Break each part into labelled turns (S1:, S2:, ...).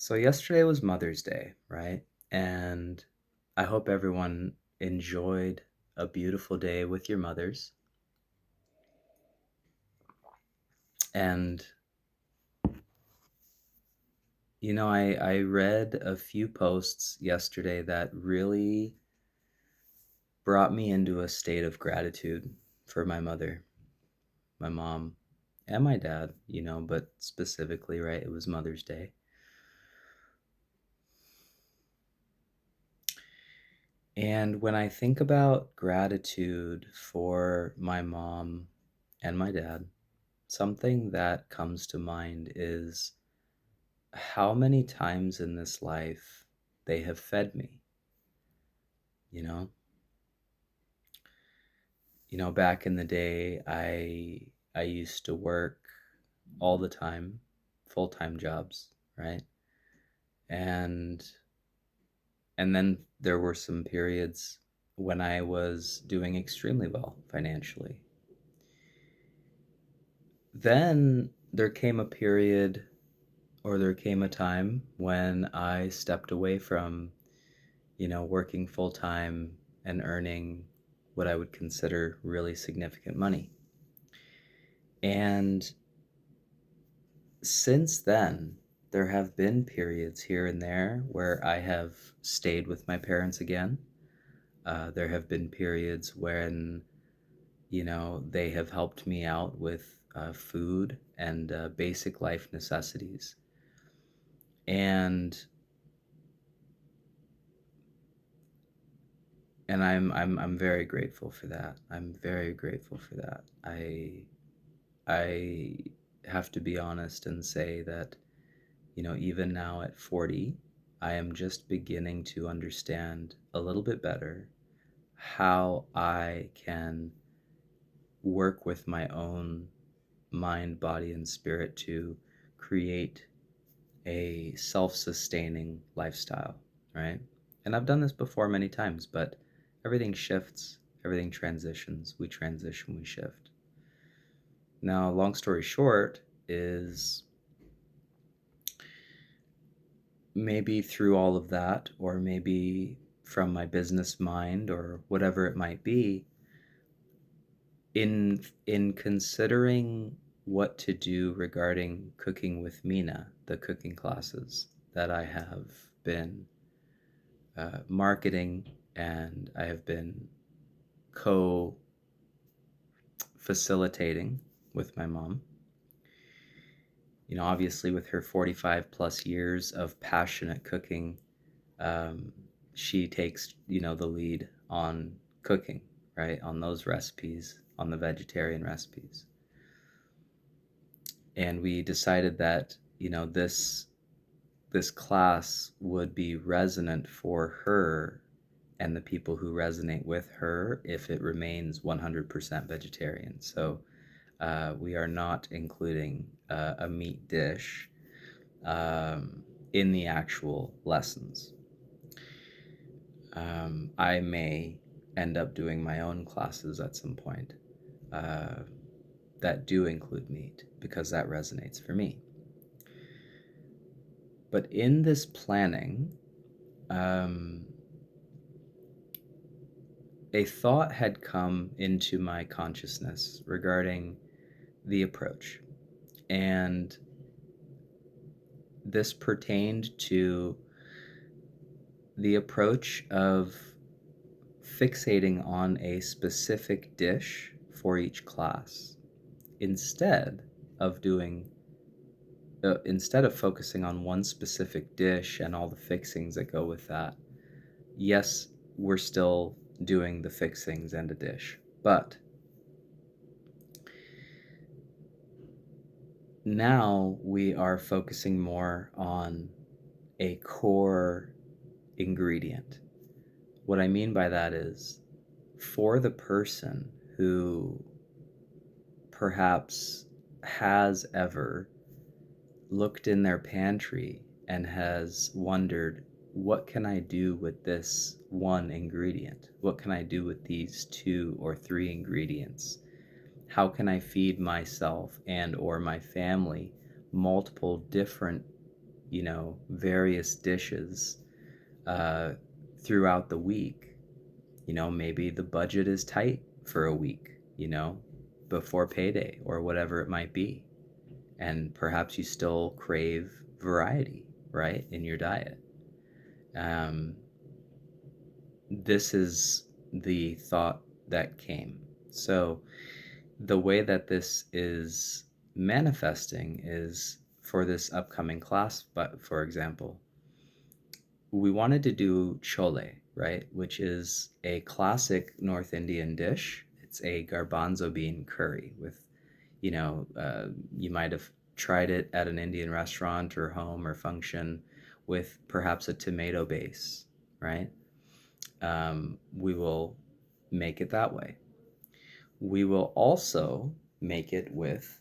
S1: So yesterday was Mother's Day, right? And I hope everyone enjoyed a beautiful day with your mothers. And I read a few posts yesterday that really brought me into a state of gratitude for my mother, my mom, and my dad, but specifically, right? It was Mother's Day. And when I think about gratitude for my mom and my dad, something that comes to mind is how many times in this life they have fed me, you know? Back in the day, I used to work all the time, full-time jobs, right? And and then there were some periods when I was doing extremely well financially. Then there came a period or there came a time when I stepped away from working full time and earning what I would consider really significant money. And since then, there have been periods here and there where I have stayed with my parents again. There have been periods when, they have helped me out with food and basic life necessities. And I'm very grateful for that. I'm very grateful for that. I have to be honest and say that, even now at 40, I am just beginning to understand a little bit better how I can work with my own mind, body, and spirit to create a self sustaining lifestyle, right? And I've done this before many times, but everything shifts, everything transitions. We transition, we shift. Now, long story short, is maybe through all of that, or maybe from my business mind, or whatever it might be, in considering what to do regarding cooking with Mina, the cooking classes that I have been marketing and I have been co facilitating with my mom. Obviously, with her 45 plus years of passionate cooking, um, she takes, the lead on cooking, right? On those recipes, on the vegetarian recipes. And we decided that, this class would be resonant for her and the people who resonate with her if it remains 100% vegetarian. So we are not including a meat dish in the actual lessons. I may end up doing my own classes at some point uh, that do include meat because that resonates for me. But in this planning, um, a thought had come into my consciousness regarding the approach. And this pertained to the approach of fixating on a specific dish for each class instead of doing instead of focusing on one specific dish and all the fixings that go with that. Yes, we're still doing the fixings and a dish, but now we are focusing more on a core ingredient. What I mean by that is for the person who perhaps has ever looked in their pantry and has wondered, what can I do with this one ingredient? What can I do with these two or three ingredients? How can I feed myself and or my family multiple different various dishes uh, throughout the week. Maybe the budget is tight for a week, before payday or whatever it might be. And perhaps you still crave variety, right, in your diet. Um, this is the thought that came. So, the way that this is manifesting is for this upcoming class, but for example, we wanted to do chole, right? Which is a classic North Indian dish. It's a garbanzo bean curry with, you might have tried it at an Indian restaurant or home or function with perhaps a tomato base, right? We will make it that way. We will also make it with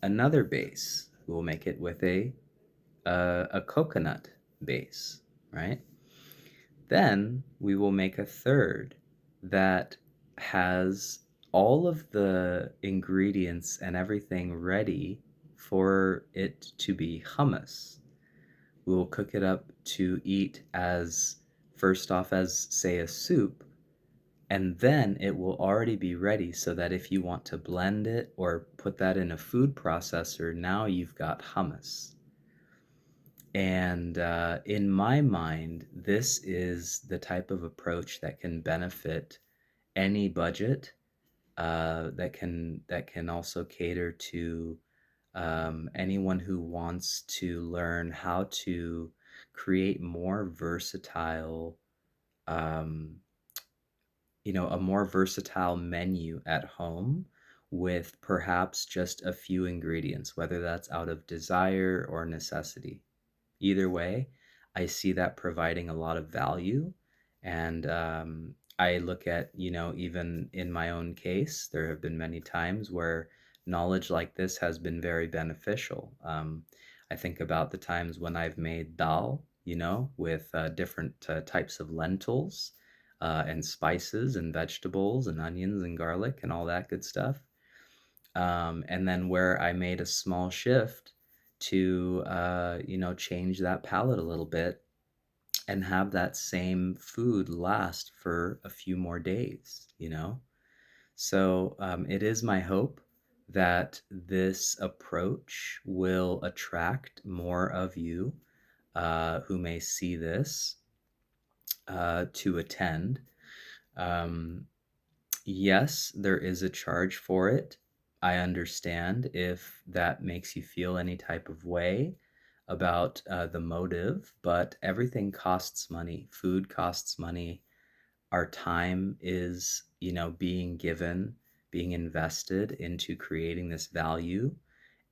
S1: another base. We will make it with a coconut base, right? Then we will make a third that has all of the ingredients and everything ready for it to be hummus. We will cook it up to eat as first off as say a soup, and then it will already be ready so that if you want to blend it or put that in a food processor, now you've got hummus. And in my mind, this is the type of approach that can benefit any budget. That can also cater to anyone who wants to learn how to create more versatile, um, a more versatile menu at home with perhaps just a few ingredients, whether that's out of desire or necessity. Either way, I see that providing a lot of value. And I look at, even in my own case, there have been many times where knowledge like this has been very beneficial. I think about the times when I've made dal, with different types of lentils and spices and vegetables and onions and garlic and all that good stuff. And then where I made a small shift to, change that palette a little bit and have that same food last for a few more days. So it is my hope that this approach will attract more of you who may see this to attend. Um, Yes, there is a charge for it. I understand if that makes you feel any type of way about the motive, but everything costs money. Food costs money. Our time is, being given, being invested into creating this value.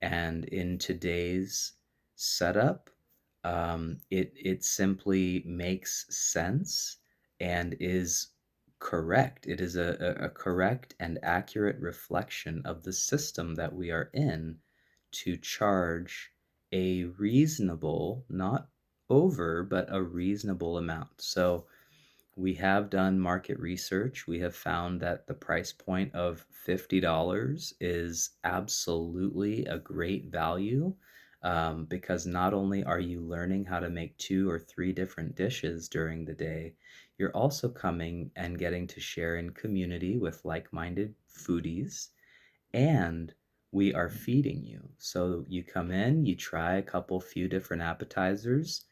S1: And in today's setup, it simply makes sense and is correct. It is a correct and accurate reflection of the system that we are in to charge a reasonable, not over, but a reasonable amount. So we have done market research. We have found that the price point of $50 is absolutely a great value, because not only are you learning how to make two or three different dishes during the day, you're also coming and getting to share in community with like minded foodies, and we are feeding you. So you come in, you try a couple few different appetizers,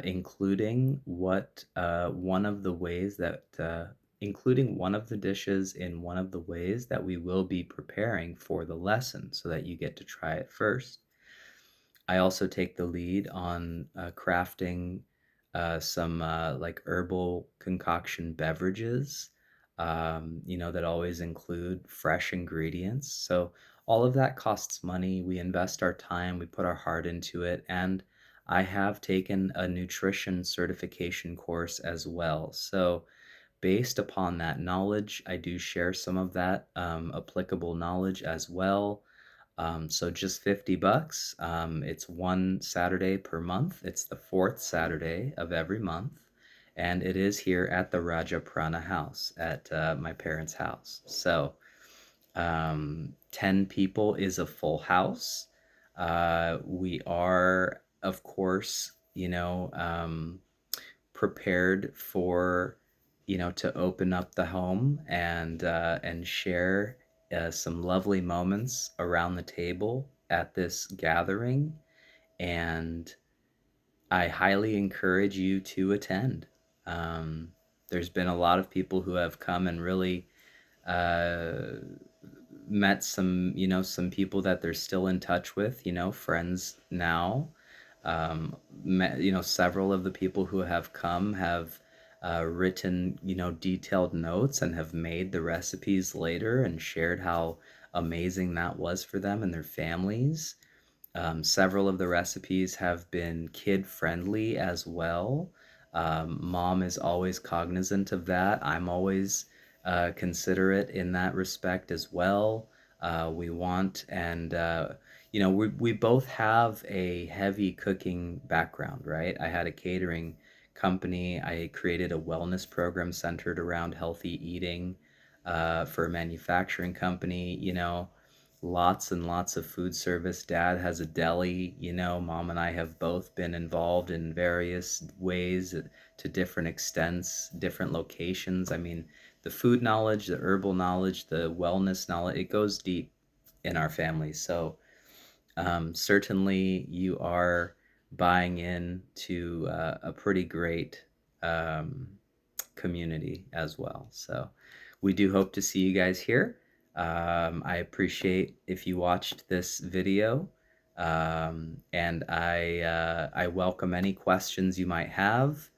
S1: including one of the ways that, including one of the dishes in one of the ways that we will be preparing for the lesson so that you get to try it first. I also take the lead on crafting some like herbal concoction beverages, that always include fresh ingredients. So all of that costs money. We invest our time, we put our heart into it, and I have taken a nutrition certification course as well. So based upon that knowledge, I do share some of that applicable knowledge as well. So just 50 bucks. It's one Saturday per month. It's the fourth Saturday of every month. And it is here at the Raja Prana house at my parents' house. So 10 people is a full house. We are of course, prepared for, to open up the home and share some lovely moments around the table at this gathering. And I highly encourage you to attend. Um, there's been a lot of people who have come and really uh, met some people that they're still in touch with, friends now. Several of the people who have come have written, detailed notes and have made the recipes later and shared how amazing that was for them and their families. Several of the recipes have been kid friendly as well. Mom is always cognizant of that. I'm always considerate in that respect as well. We want, and we both have a heavy cooking background, right? I had a catering company. I created a wellness program centered around healthy eating for a manufacturing company. Lots and lots of food service. Dad has a deli. Mom and I have both been involved in various ways to different extents, different locations. I mean, the food knowledge, the herbal knowledge, the wellness knowledge, it goes deep in our family. So certainly you are buying in to a pretty great um, community as well. So we do hope to see you guys here. I appreciate if you watched this video, and I welcome any questions you might have.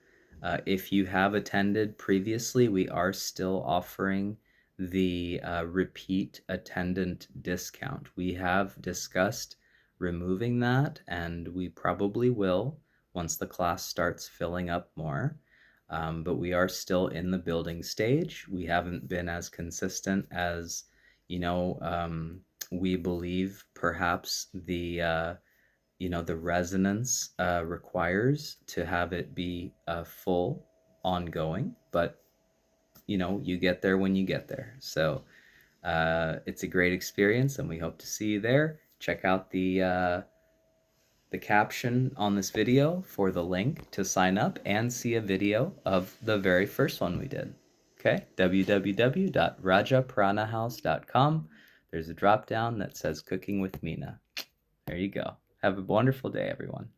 S1: If you have attended previously, we are still offering the repeat attendant discount. We have discussed removing that, and we probably will once the class starts filling up more. But we are still in the building stage. We haven't been as consistent as, we believe perhaps the resonance requires to have it be full, ongoing. But, you get there when you get there. So it's a great experience, and we hope to see you there. Check out the caption on this video for the link to sign up and see a video of the very first one we did. Okay, www.rajapranahouse.com. There's a drop down that says Cooking with Mina. There you go. Have a wonderful day, everyone.